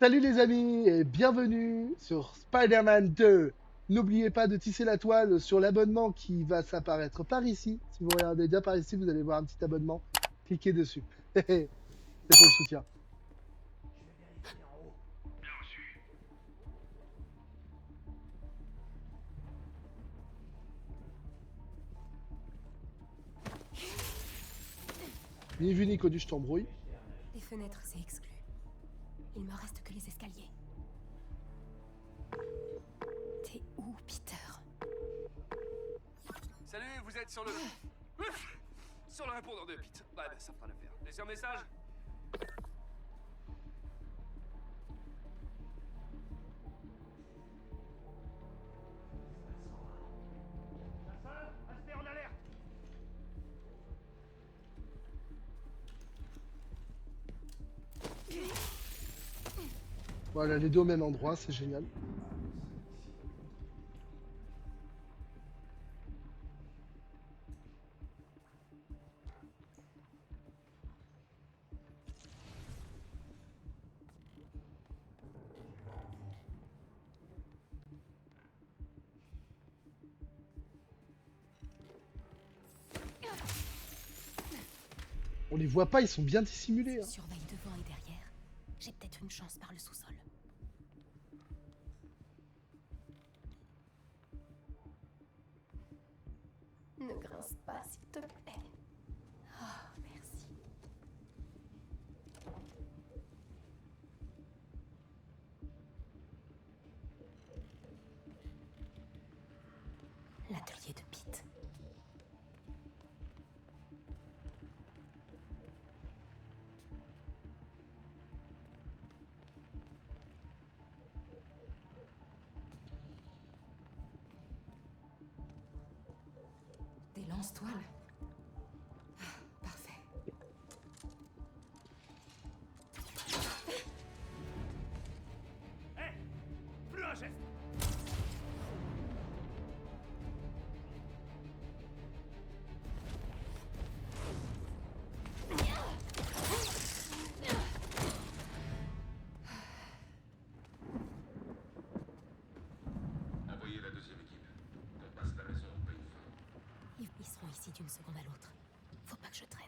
Salut les amis et bienvenue sur Spider-Man 2. N'oubliez pas de tisser la toile sur l'abonnement qui va s'apparaître par ici. Si vous regardez bien par ici, vous allez voir un petit abonnement. Cliquez dessus. C'est pour le soutien. Ni vu ni connu, je t'embrouille. Les fenêtres, c'est exclu. Il me reste que les escaliers. T'es où, Peter? Salut, vous êtes sur le... sur le répondeur de Pete. Ouais, bah ça fera l'affaire. Laissez un message. Restez en alerte. Voilà, les deux au même endroit, c'est génial. On les voit pas, ils sont bien dissimulés, hein. Surveille devant et derrière. J'ai peut-être une chance par le sous-sol. Ne grince pas, s'il te plaît. Oh, merci. L'atelier de Pete. Des lance-toiles. Ah, parfait. Hé, plus un geste. Envoyez la deuxième équipe. On passe la maison au peigne fin. Ils seront ici d'une seconde à l'autre. Faut pas que je traîne.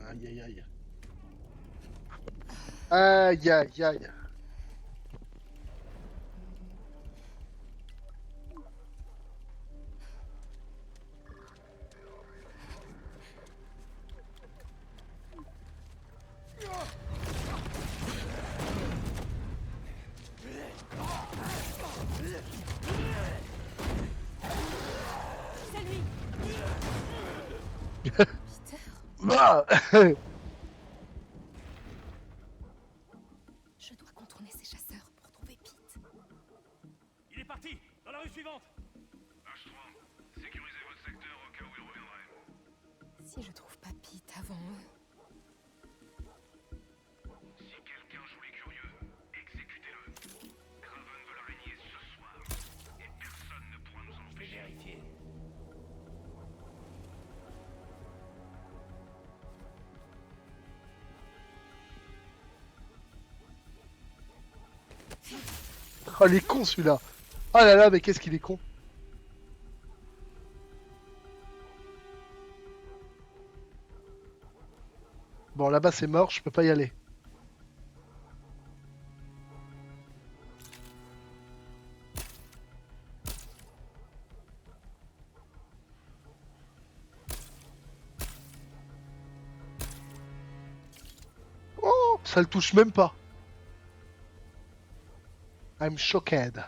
Aïe aïe aïe. Aïe aïe aïe. C'est lui. Peter, Ah. je dois contourner ces chasseurs pour trouver Pete. Il est parti. Dans la rue suivante. Armstrong, sécurisez votre secteur au cas où il reviendrait. Si je trouve pas Pete avant eux... Si quelqu'un joue les curieux, exécutez-le. Craven veut la régner ce soir. Et personne ne pourra nous en Je vais empêcher. vérifier. Oh, il est con celui-là. Oh là là, mais qu'est-ce qu'il est con. Bon, là-bas c'est mort, je peux pas y aller. Oh, ça le touche même pas. I'm shocked.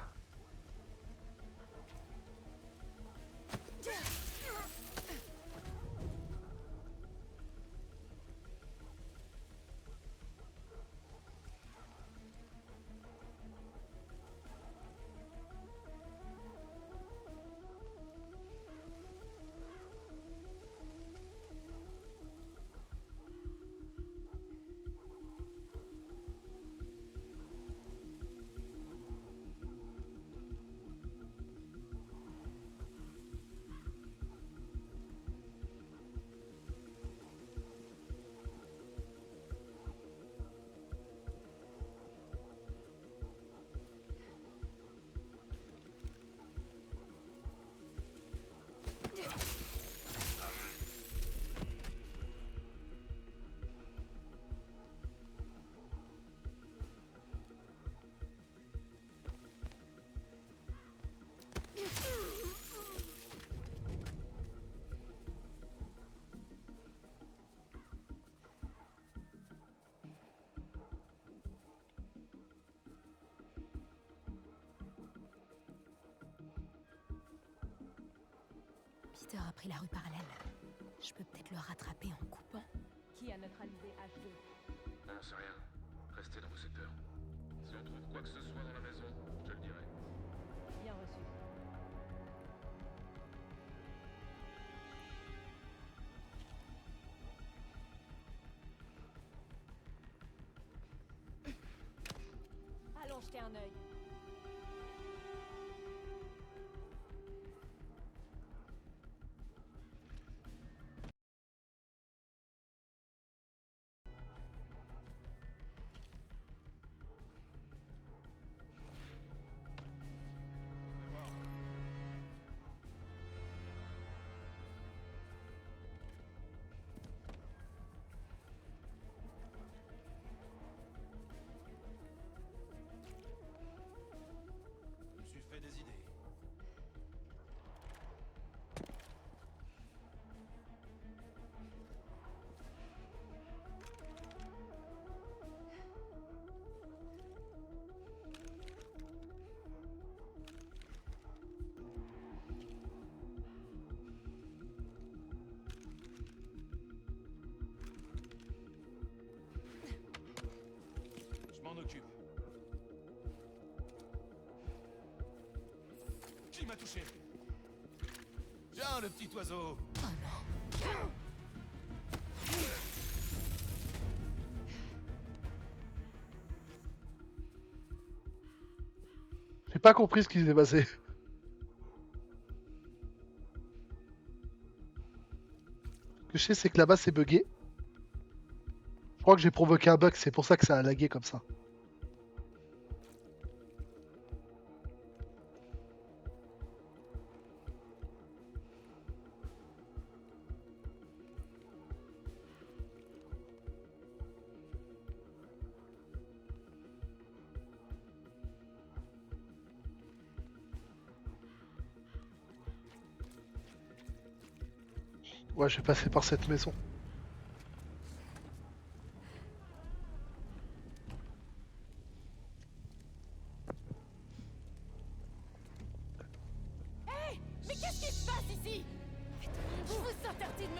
Peter a pris la rue parallèle. Je peux peut-être le rattraper en coupant. Qui a neutralisé H2? On n'en sait rien. Restez dans vos secteurs. Si on trouve quoi que ce soit dans la maison, je le dirai. Bien reçu. Allons jeter un œil. Je me suis fait des idées. Je m'en occupe. Qui m'a touché? Viens, le petit oiseau. J'ai pas compris ce qui s'est passé. Ce que je sais, c'est que là-bas, c'est bugué. Je crois que j'ai provoqué un bug, c'est pour ça que ça a lagué comme ça. Ouais, je vais passer par cette maison. Mais qu'est-ce qui se passe ici? Je vous interdis de me...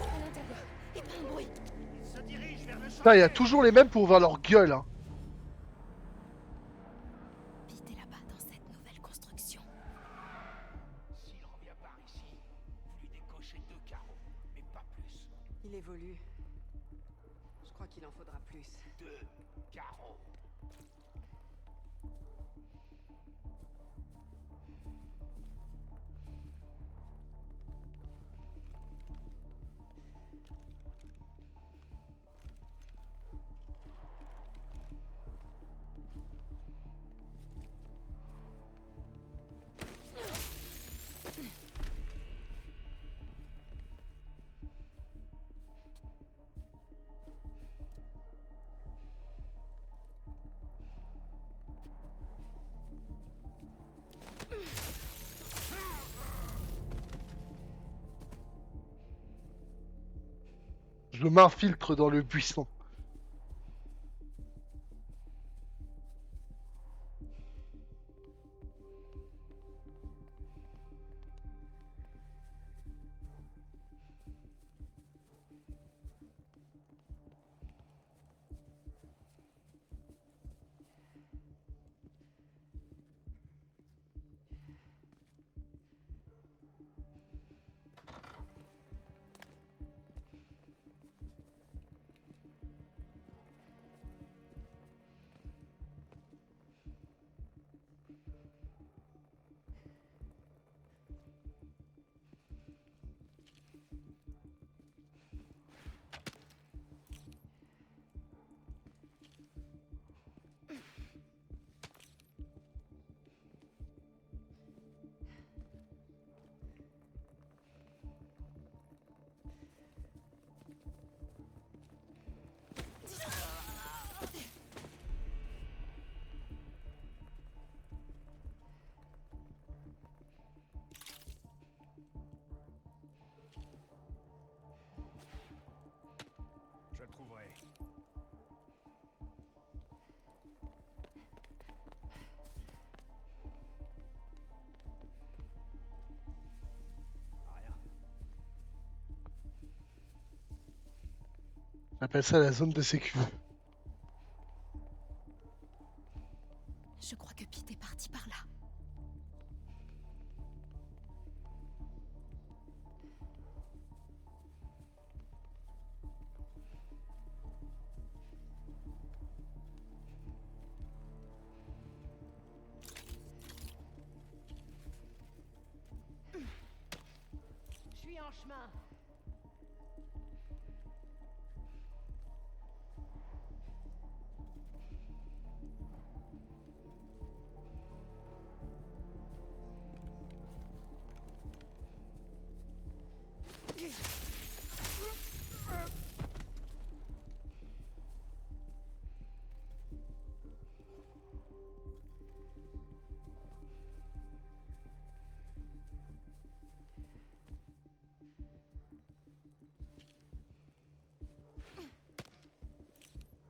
À l'intérieur. Et pas un bruit. Putain, il y a toujours les mêmes pour ouvrir leur gueule. Hein. Pete est là-bas dans cette nouvelle construction. S'il revient par ici, lui décocher 2 carreaux, mais pas plus. Il évolue. Je crois qu'il en faudra plus. 2 carreaux. Je m'infiltre dans le buisson. On appelle ça la zone de sécu. Je crois que Pete est parti par là. Je suis en chemin.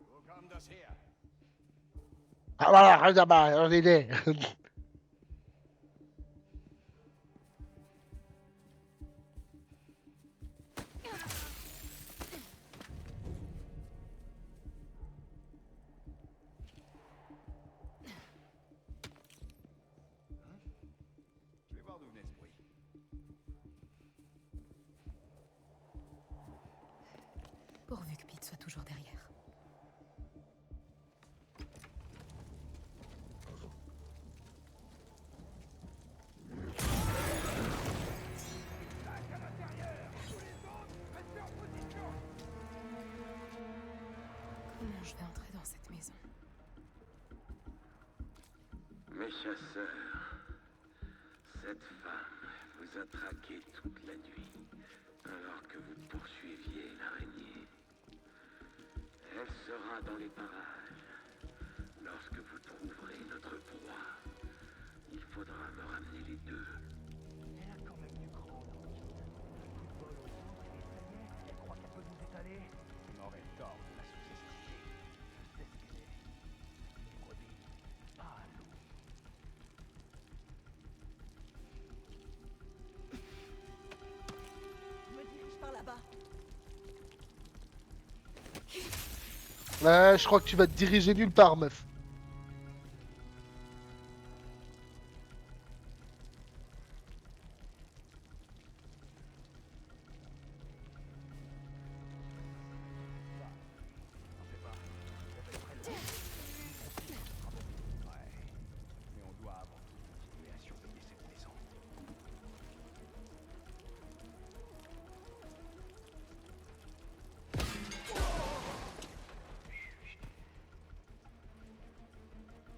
Wo kam das her? Ah voilà, regarde, on est né. Je vais voir d'où venait ce bruit. Pourvu que Pete soit toujours derrière. Comment je vais entrer dans cette maison? Mes chasseurs, cette femme vous a traqué toute la nuit, alors que vous poursuiviez l'araignée. Elle sera dans les parages. Lorsque vous trouverez notre proie, il faudra me ramener les deux. Elle a quand même du grand dans le football au centre et ça y est, elle croit qu'elle peut nous étaler. On aurait tort de la sous-estimer. Je sais ce qu'elle est. Une brebis. Ah, loup. Je me dirige par là-bas. Ouais, je crois que tu vas te diriger nulle part, meuf. N'en fais pas. Elle va être très loin. Ouais. Mais on doit avant tout continuer à surveiller cette maison.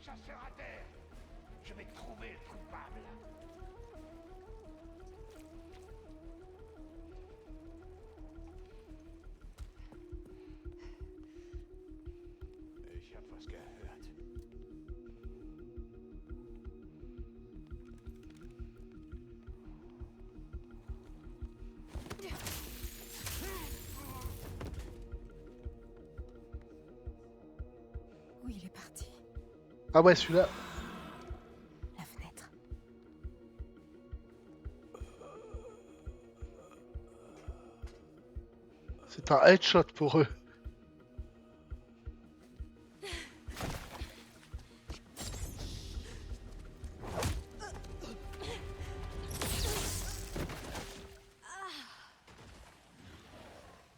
Chasseur à terre! Je vais trouver le coupable. Ich hab was gehört. Où il est parti? Ah ouais, celui-là. La fenêtre. C'est un headshot pour eux.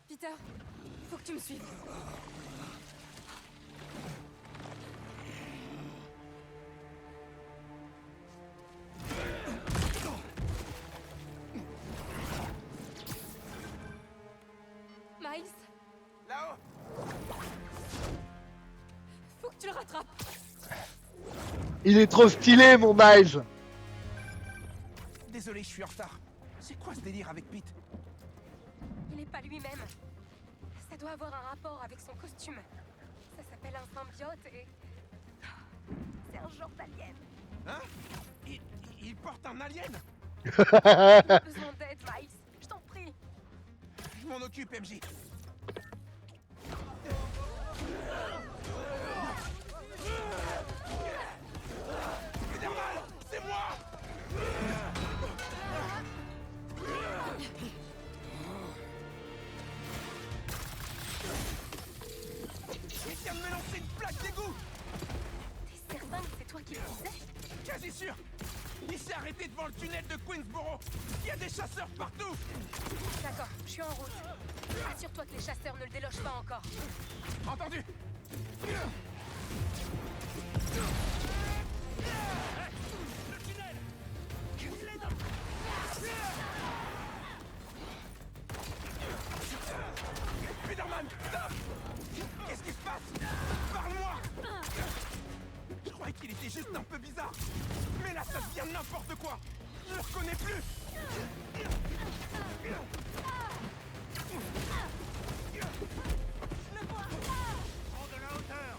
Peter, faut que tu me suives. Miles, Là-haut! faut que tu le rattrapes. Il est trop stylé, mon Miles. Désolé, je suis en retard. C'est quoi ce délire avec Pete? Il n'est pas lui-même. Ça doit avoir un rapport avec son costume. Ça s'appelle un symbiote et... C'est un genre d'alien. Hein? Il porte un alien? J'ai besoin d'aide, Miles. Je t'en prie. Je m'en occupe, MJ. Spider-Man, c'est moi! quasi sûr. Il s'est arrêté devant le tunnel de Queensboro. Il y a des chasseurs partout. D'accord, je suis en route. Assure-toi que les chasseurs ne le délogent pas encore. Entendu. Spider-Man, stop! Qu'est-ce qui se passe? Parle-moi! Je croyais qu'il était juste un peu bizarre. Mais là, ça devient n'importe quoi. Je le reconnais plus. Prends de la hauteur.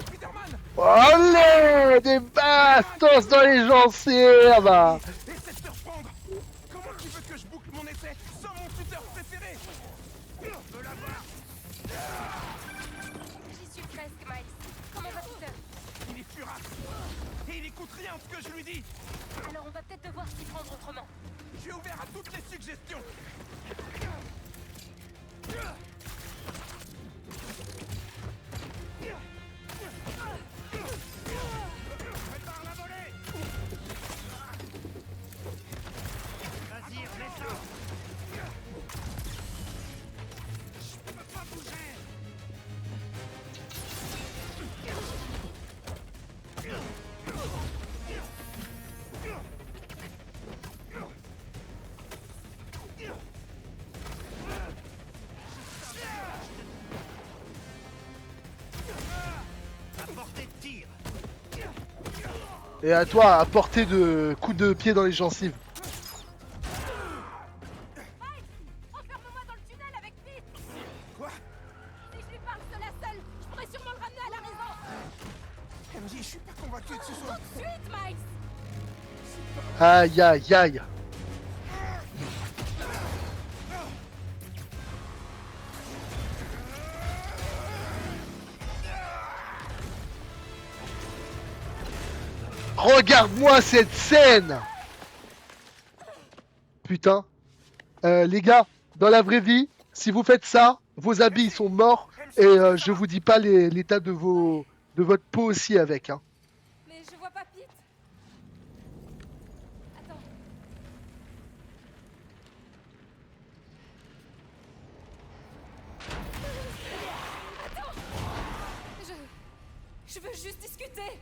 Spider-Man! Allez, des bastos dans les gencives. Essaie de te reprendre! Comment tu veux que je boucle mon essai sans mon tuteur préféré? Je veux l'avoir! J'y suis presque, Miles. Comment va tout ça? Il est furax! Et il écoute rien de ce que je lui dis! Alors on va peut-être devoir s'y prendre autrement. Je suis ouvert à toutes les suggestions! Prépare la volée. Vas-y, remets-toi. Je peux pas bouger. À portée de tir. Et à toi, à portée de coups de pied dans les gencives. Enferme-moi dans le tunnel avec Pete. Quoi? Si je lui parle de la seule, je pourrais sûrement le ramener à la raison. MJ, je suis pas convaincu que ce soit... Tout de suite, Miles. Aïe, aïe, aïe. Regarde-moi cette scène. Putain. Les gars, dans la vraie vie, si vous faites ça, vos habits sont morts et je vous dis pas l'état de votre peau aussi avec. Hein. Mais je vois pas Pete. Attends. Attends. Je veux juste discuter.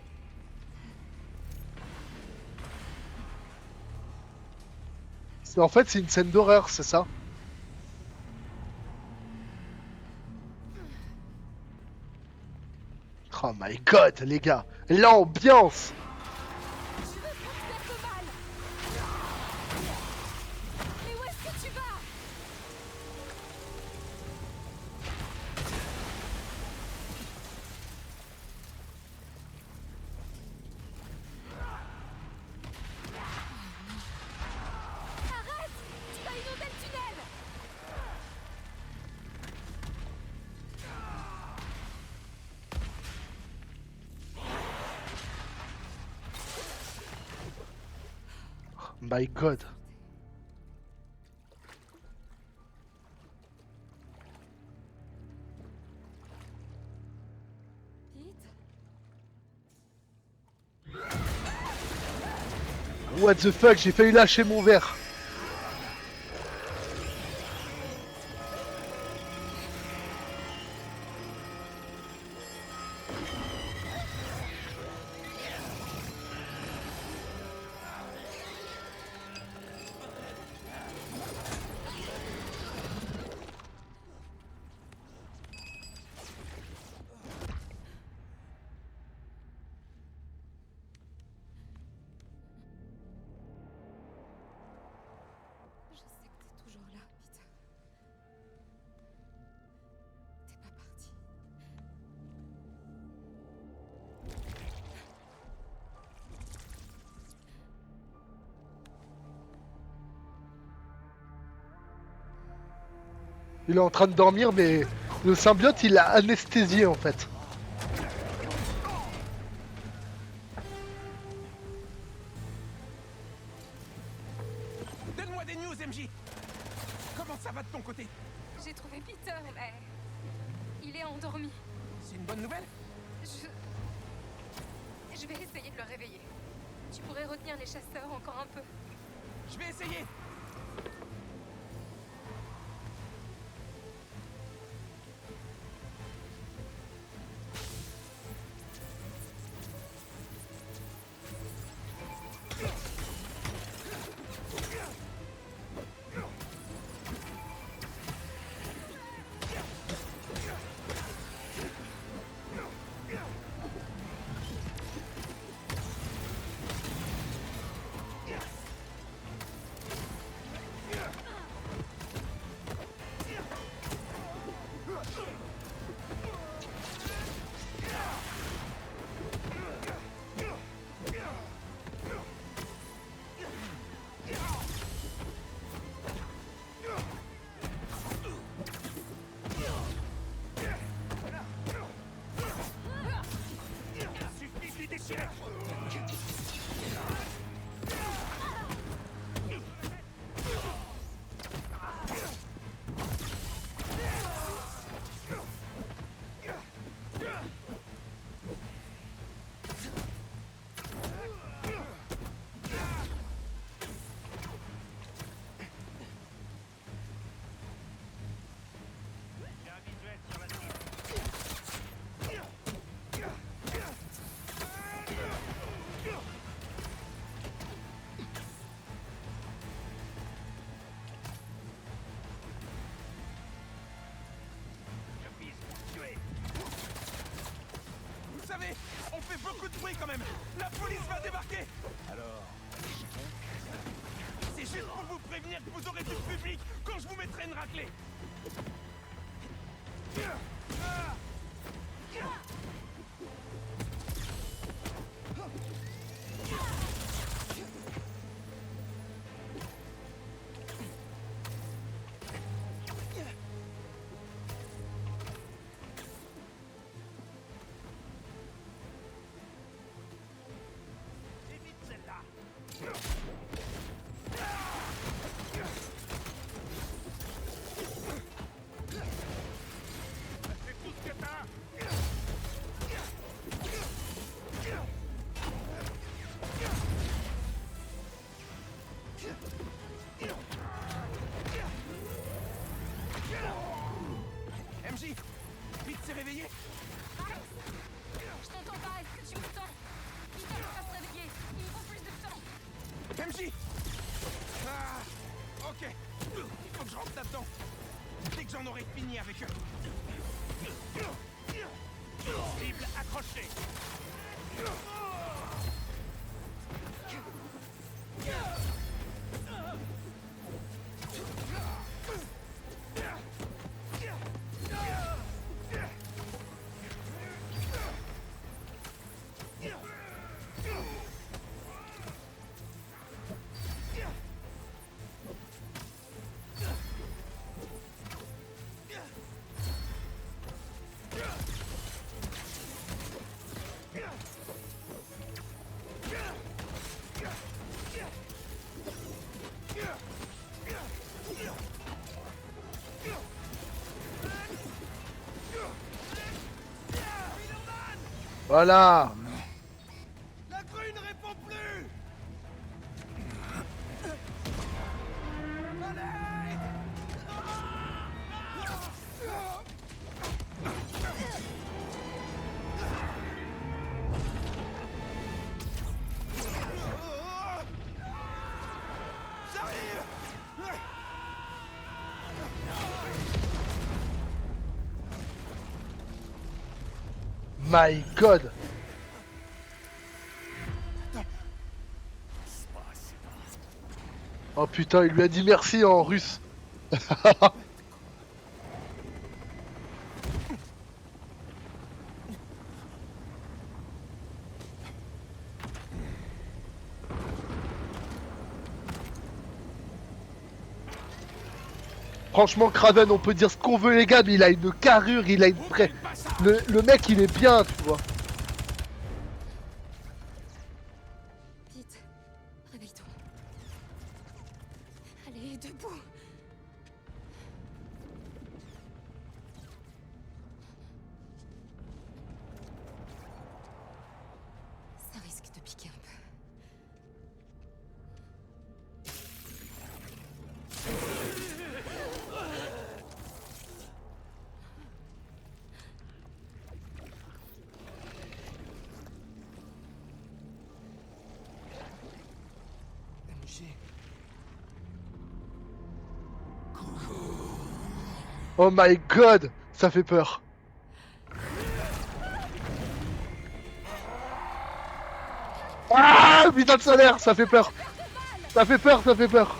En fait, c'est une scène d'horreur, c'est ça? Oh my god, les gars, l'ambiance! Je veux pas te faire de mal. Mais où est-ce que tu vas? Arrête! Tu vas inonder le tunnel! My god. Pete? What the fuck, j'ai failli lâcher mon verre. Je sais que t'es toujours là, Pete. T'es pas parti. Il est en train de dormir, mais le symbiote, il l'a anesthésié en fait. MJ, comment ça va de ton côté? J'ai trouvé Peter, mais... il est endormi. C'est une bonne nouvelle? Je vais essayer de le réveiller. Tu pourrais retenir les chasseurs encore un peu. Je vais essayer. On fait beaucoup de bruit quand même. La police va débarquer. Alors, c'est juste pour vous prévenir que vous aurez du public quand je vous mettrai une raclée. MJ, vite s'est réveillé. Alex, je t'entends pas, est-ce que tu m'entends? Peter va se réveiller, il me faut plus de temps. MJ. Ah, ok. Il faut que je rentre là-dedans. Dès que j'en aurai fini avec eux. Cible accrochée. Voilà. La grue ne répond plus. Allez. J'arrive. My God. Oh putain, il lui a dit merci en russe. Franchement, Kraven, on peut dire ce qu'on veut, les gars, mais il a une carrure, il a une pré... Le mec, il est bien, tu vois. Vite, réveille-toi. Allez, debout. Oh my god, ça fait peur. Ah, putain de solaire, ça fait peur. Ça fait peur, ça fait peur.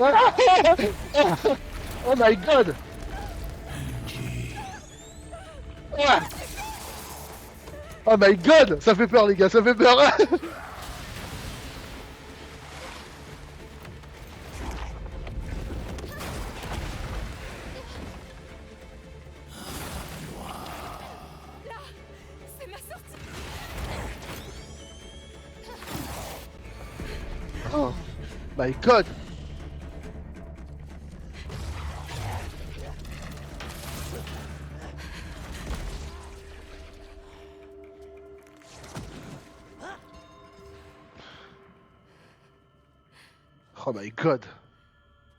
Ah, oh my god. Ah. Oh my god, ça fait peur les gars, ça fait peur. C'est ma sortie. Oh my god. Oh my god.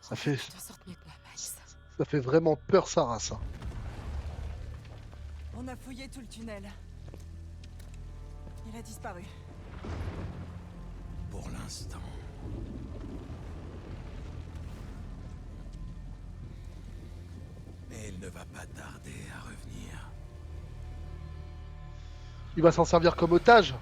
Ça fait, Je t'en sorte mieux que moi, Max. ça fait vraiment peur sa race. Hein. On a fouillé tout le tunnel. Il a disparu. Pour l'instant. Mais il ne va pas tarder à revenir. Il va s'en servir comme otage.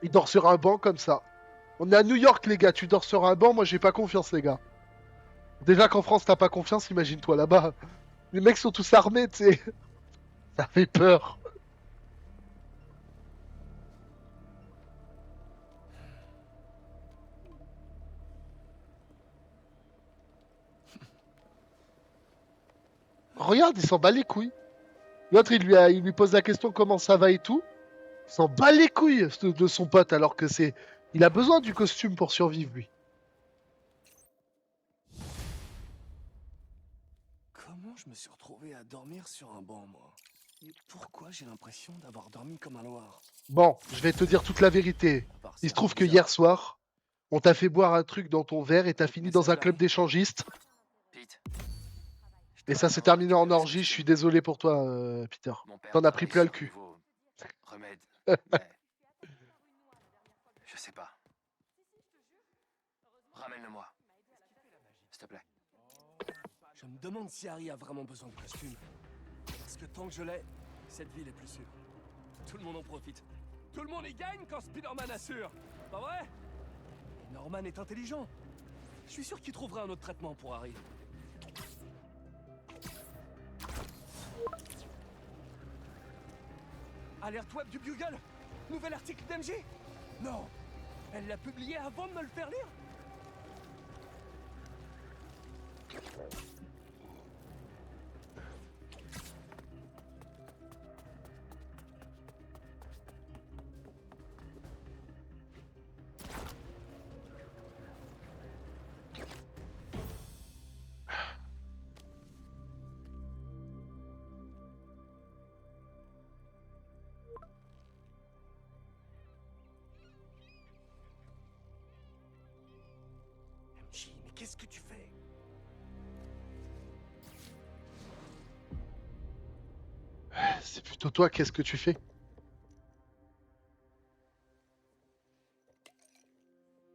Il dort sur un banc comme ça. On est à New York les gars, tu dors sur un banc, moi j'ai pas confiance les gars. Déjà qu'en France t'as pas confiance, imagine-toi là-bas. Les mecs sont tous armés, tu sais. Ça fait peur. Regarde, il s'en bat les couilles. L'autre il lui pose la question comment ça va et tout. Il s'en bat les couilles de son pote alors que c'est... Il a besoin du costume pour survivre lui. Comment je me suis retrouvé à dormir sur un banc, moi? Et pourquoi j'ai l'impression d'avoir dormi comme un loir? Bon, je vais te dire toute la vérité. À part Il se ça, trouve que bizarre. hier soir, on t'a fait boire un truc dans ton verre et t'as fini Mais dans ça un club j'arrive. d'échangistes. Pete. Et ça s'est terminé en orgie, je suis désolé pour toi, Peter. Mon père T'en as pris plein le travaille cul. sur un nouveau remède. Mais... Je sais pas. Ramène-le-moi. S'il te plaît. Je me demande si Harry a vraiment besoin de costume. Parce que tant que je l'ai, cette ville est plus sûre. Tout le monde en profite. Tout le monde y gagne quand Spider-Man assure. Pas vrai? Et Norman est intelligent. Je suis sûr qu'il trouvera un autre traitement pour Harry. Alerte web du Bugle. Nouvel article d'MJ. Non. Elle l'a publié avant de me le faire lire. MJ, mais qu'est-ce que tu fais? C'est plutôt toi, qu'est-ce que tu fais?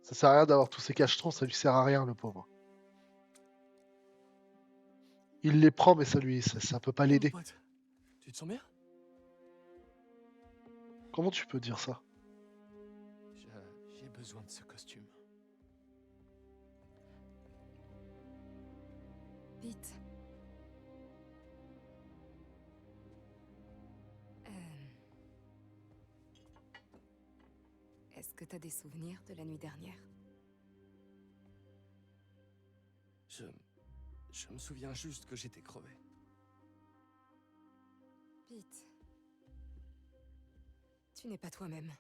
Ça sert à rien d'avoir tous ces cachetons, ça lui sert à rien, le pauvre. Il les prend, mais ça peut pas l'aider. Pote, tu te sens bien? Comment tu peux dire ça? J'ai besoin de ce costume. Pete. Est-ce que t'as des souvenirs de la nuit dernière? Je me souviens juste que j'étais crevé. Pete. Tu n'es pas toi-même.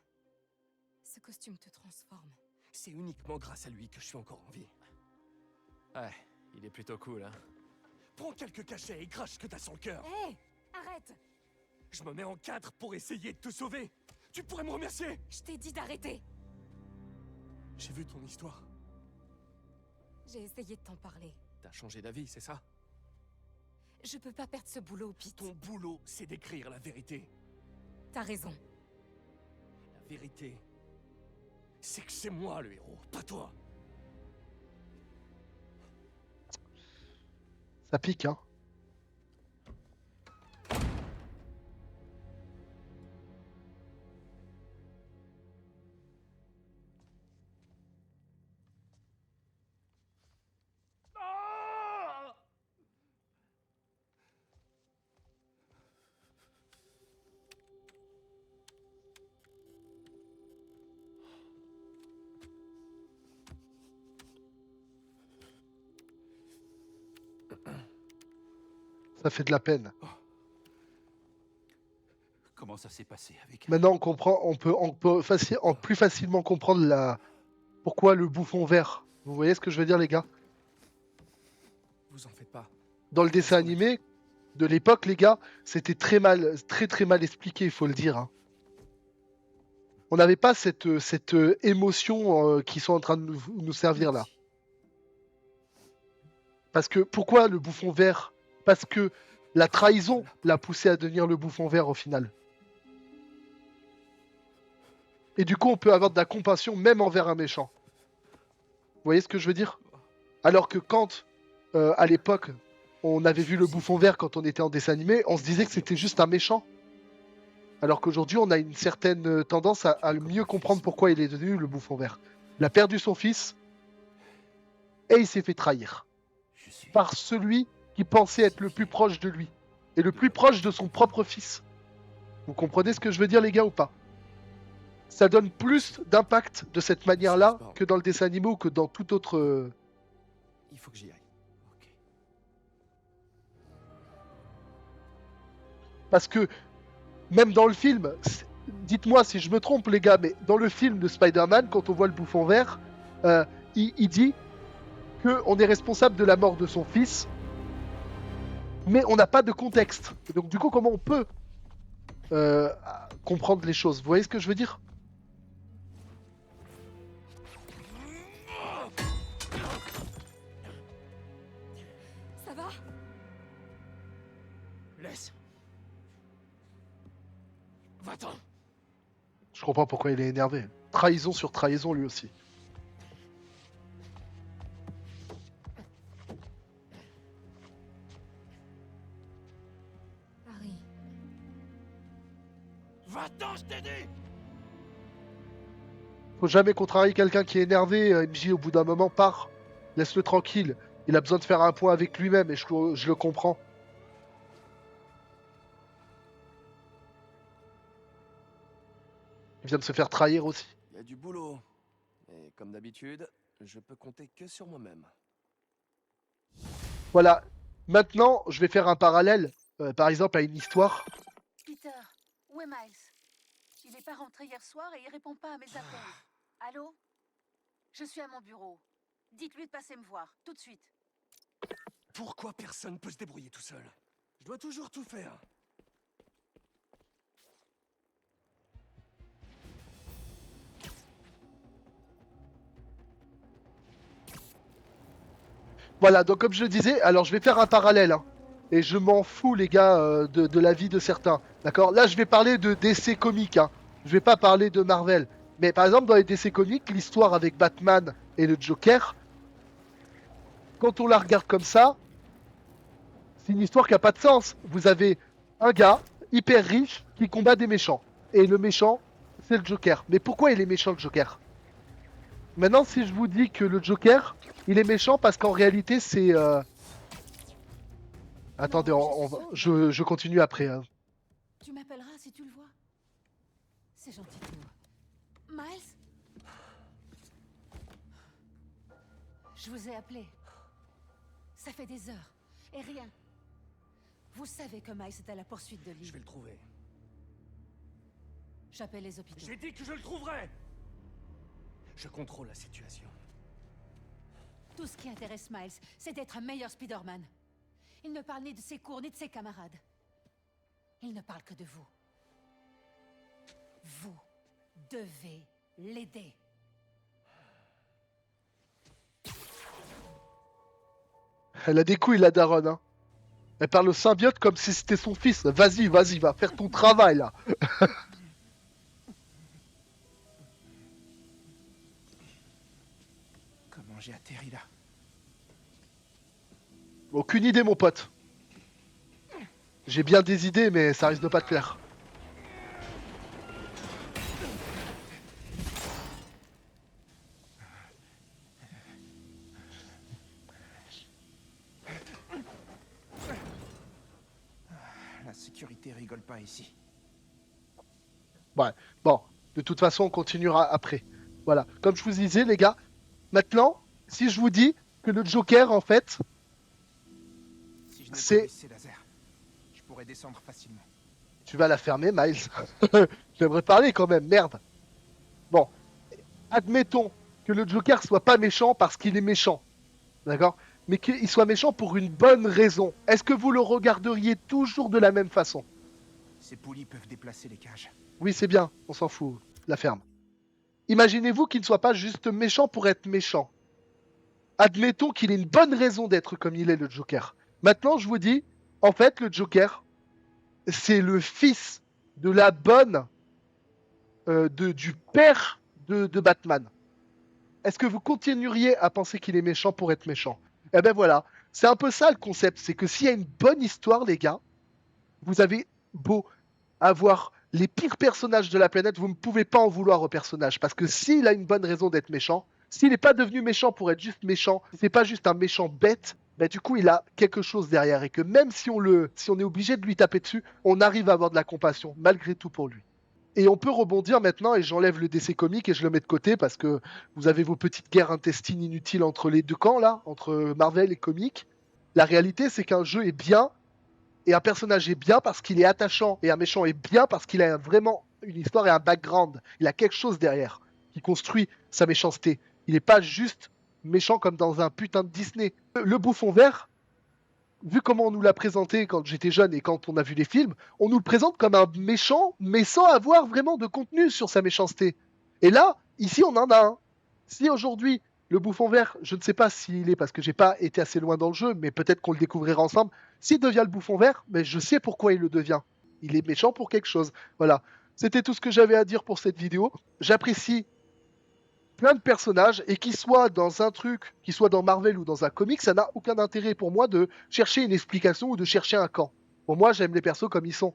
Ce costume te transforme. C'est uniquement grâce à lui que je suis encore en vie. Ouais, il est plutôt cool, hein. Prends quelques cachets et crache ce que t'as sur le cœur. Hé! Arrête! Je me mets en quatre pour essayer de te sauver. Tu pourrais me remercier. Je t'ai dit d'arrêter. J'ai vu ton histoire. J'ai essayé de t'en parler. T'as changé d'avis, c'est ça? Je peux pas perdre ce boulot, Pete. Ton boulot, c'est d'écrire la vérité. T'as raison. La vérité, c'est que c'est moi le héros, pas toi. Ça pique, hein. Ça fait de la peine. Comment ça s'est passé avec... Maintenant, on comprend, on peut plus facilement comprendre pourquoi le bouffon vert. Vous voyez ce que je veux dire, les gars? Vous en faites pas. Dans le dessin animé de l'époque, les gars, c'était très mal expliqué, il faut le dire, hein. On n'avait pas cette émotion qui sont en train de nous servir là. Parce que pourquoi le bouffon vert? Parce que la trahison l'a poussé à devenir le bouffon vert au final. Et du coup, on peut avoir de la compassion même envers un méchant. Vous voyez ce que je veux dire? Alors que quand, à l'époque, on avait vu le bouffon vert quand on était en dessin animé, on se disait que c'était juste un méchant. Alors qu'aujourd'hui, on a une certaine tendance à mieux comprendre pourquoi il est devenu le bouffon vert. Il a perdu son fils et il s'est fait trahir par celui qui pensait être le plus proche de lui et le plus proche de son propre fils. Vous comprenez ce que je veux dire, les gars, ou pas? Ça donne plus d'impact de cette manière-là que dans le dessin animé ou que dans tout autre... Il faut que j'y aille. Ok. Parce que même dans le film, dites-moi si je me trompe, les gars, mais dans le film de Spider-Man, quand on voit le bouffon vert, il dit qu'on est responsable de la mort de son fils, mais on n'a pas de contexte. Donc du coup, comment on peut comprendre les choses? Vous voyez ce que je veux dire? Ça va? Laisse. Va-t'en. Je comprends pourquoi il est énervé. Trahison sur trahison, lui aussi. Harry. Va-t'en, je t'ai dit. Faut jamais contrarier quelqu'un qui est énervé. MJ, au bout d'un moment, part. Laisse-le tranquille. Il a besoin de faire un point avec lui-même et je le comprends. Il vient de se faire trahir aussi. Il y a du boulot. Et comme d'habitude, je peux compter que sur moi-même. Voilà. Maintenant, je vais faire un parallèle, par exemple, à une histoire. Peter, où est Miles? Il n'est pas rentré hier soir et il répond pas à mes appels. Allô? Je suis à mon bureau. Dites-lui de passer me voir, tout de suite. Pourquoi personne peut se débrouiller tout seul? Je dois toujours tout faire. Voilà, donc comme je le disais, alors je vais faire un parallèle, hein. Et je m'en fous, les gars, de la vie de certains. D'accord? Là, je vais parler de DC Comics, hein. Je vais pas parler de Marvel. Mais par exemple, dans les DC Comics, l'histoire avec Batman et le Joker, quand on la regarde comme ça, c'est une histoire qui a pas de sens. Vous avez un gars hyper riche qui combat des méchants. Et le méchant, c'est le Joker. Mais pourquoi il est méchant, le Joker? Maintenant, si je vous dis que le Joker, il est méchant parce qu'en réalité, c'est... Attendez, je continue après, hein. Tu m'appelleras si tu le vois. C'est gentil de toi. Miles? Je vous ai appelé. Ça fait des heures. Et rien. Vous savez que Miles est à la poursuite de Lee. Je vais le trouver. J'appelle les hôpitaux. J'ai dit que je le trouverais. Je contrôle la situation. Tout ce qui intéresse Miles, c'est d'être un meilleur Spider-Man. Il ne parle ni de ses cours, ni de ses camarades. Il ne parle que de vous. Vous devez l'aider. Elle a des couilles, la daronne, hein. Elle parle au symbiote comme si c'était son fils. Vas-y, vas-y, va faire ton travail, là. Comment j'ai atterri là? Aucune idée, mon pote. J'ai bien des idées, mais ça risque de pas te plaire. La sécurité rigole pas ici. Ouais, bon, de toute façon, on continuera après. Voilà, comme je vous disais, les gars, maintenant, si je vous dis que le Joker, en fait, Si je n'ai C'est- pas ces lasers, je pourrais descendre facilement. tu vas la fermer, Miles. J'aimerais parler quand même, merde. Bon, admettons que le Joker soit pas méchant parce qu'il est méchant, d'accord? Mais qu'il soit méchant pour une bonne raison. Est-ce que vous le regarderiez toujours de la même façon? Ces poulies peuvent déplacer les cages. Oui, c'est bien, on s'en fout, la ferme. Imaginez-vous qu'il ne soit pas juste méchant pour être méchant. Admettons qu'il ait une bonne raison d'être comme il est, le Joker. Maintenant, je vous dis, en fait, le Joker, c'est le fils de la bonne, du père de Batman. Est-ce que vous continueriez à penser qu'il est méchant pour être méchant? Eh ben voilà, c'est un peu ça le concept, c'est que s'il y a une bonne histoire, les gars, vous avez beau avoir les pires personnages de la planète, vous ne pouvez pas en vouloir au personnage. Parce que s'il a une bonne raison d'être méchant, s'il n'est pas devenu méchant pour être juste méchant, c'est pas juste un méchant bête, bah du coup il a quelque chose derrière. Et que même si on est obligé de lui taper dessus, on arrive à avoir de la compassion, malgré tout pour lui. Et on peut rebondir maintenant, et j'enlève le DC comique et je le mets de côté parce que vous avez vos petites guerres intestines inutiles entre les deux camps là, entre Marvel et comique. La réalité c'est qu'un jeu est bien et un personnage est bien parce qu'il est attachant, et un méchant est bien parce qu'il a vraiment une histoire et un background. Il a quelque chose derrière qui construit sa méchanceté. Il n'est pas juste méchant comme dans un putain de Disney. Le bouffon vert, vu comment on nous l'a présenté quand j'étais jeune et quand on a vu les films, on nous le présente comme un méchant, mais sans avoir vraiment de contenu sur sa méchanceté. Et là, ici, on en a un. Si aujourd'hui, le bouffon vert, je ne sais pas s'il est, parce que j'ai pas été assez loin dans le jeu, mais peut-être qu'on le découvrira ensemble. S'il devient le bouffon vert, mais je sais pourquoi il le devient. Il est méchant pour quelque chose. Voilà. C'était tout ce que j'avais à dire pour cette vidéo. J'apprécie plein de personnages, et qu'ils soient dans un truc, qu'ils soient dans Marvel ou dans un comic, ça n'a aucun intérêt pour moi de chercher une explication ou de chercher un camp. Pour moi, j'aime les persos comme ils sont.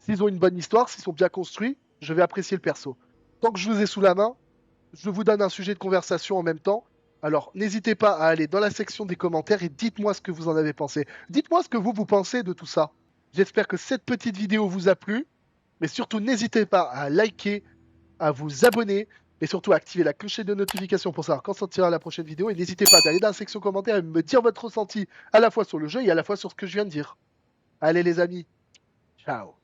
S'ils ont une bonne histoire, s'ils sont bien construits, je vais apprécier le perso. Tant que je vous ai sous la main, je vous donne un sujet de conversation en même temps. Alors, n'hésitez pas à aller dans la section des commentaires et dites-moi ce que vous en avez pensé. Dites-moi ce que vous pensez de tout ça. J'espère que cette petite vidéo vous a plu. Mais surtout, n'hésitez pas à liker, à vous abonner et surtout à activer la clochette de notification pour savoir quand sortira la prochaine vidéo. Et n'hésitez pas d'aller dans la section commentaires et me dire votre ressenti à la fois sur le jeu et à la fois sur ce que je viens de dire. Allez les amis, ciao.